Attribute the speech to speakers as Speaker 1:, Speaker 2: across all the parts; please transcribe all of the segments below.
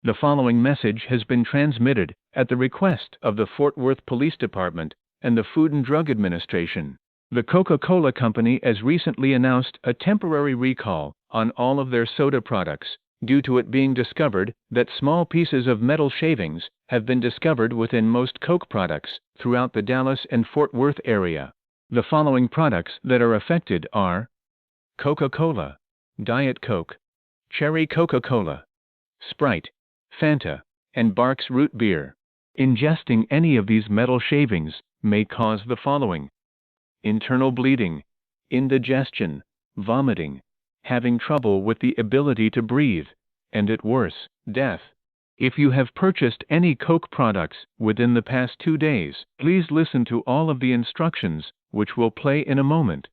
Speaker 1: The following message has been transmitted at the request of the Fort Worth Police Department and the Food and Drug Administration. The Coca-Cola Company has recently announced a temporary recall on all of their soda products, due to it being discovered that small pieces of metal shavings have been discovered within most Coke products throughout the Dallas and Fort Worth area. The following products that are affected are Coca-Cola, Diet Coke, Cherry Coca-Cola, Sprite, Fanta, and Barq's Root Beer. Ingesting any of these metal shavings may cause the following: internal bleeding, indigestion, vomiting, having trouble with the ability to breathe, and at worst, death. If you have purchased any Coke products within the past 2 days, please listen to all of the instructions, which will play in a moment.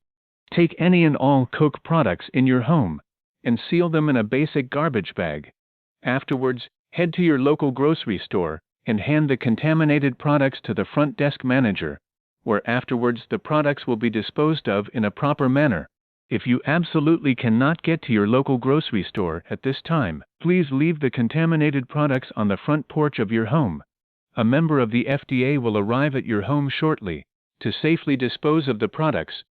Speaker 1: Take any and all Coke products in your home and seal them in a basic garbage bag. Afterwards, head to your local grocery store and hand the contaminated products to the front desk manager, where afterwards the products will be disposed of in a proper manner. If you absolutely cannot get to your local grocery store at this time, please leave the contaminated products on the front porch of your home. A member of the FDA will arrive at your home shortly to safely dispose of the products.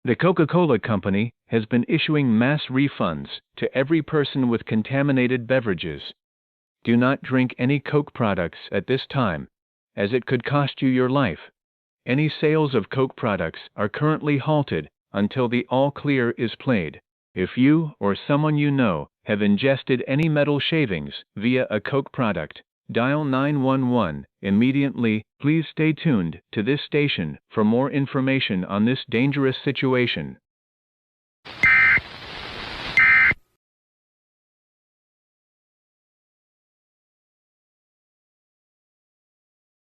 Speaker 1: The Coca-Cola Company has been issuing mass refunds to every person with contaminated beverages. Do not drink any Coke products at this time, as it could cost you your life. Any sales of Coke products are currently halted until the all clear is played. If you or someone you know have ingested any metal shavings via a Coke product, dial 911 immediately. Please stay tuned to this station for more information on this dangerous situation.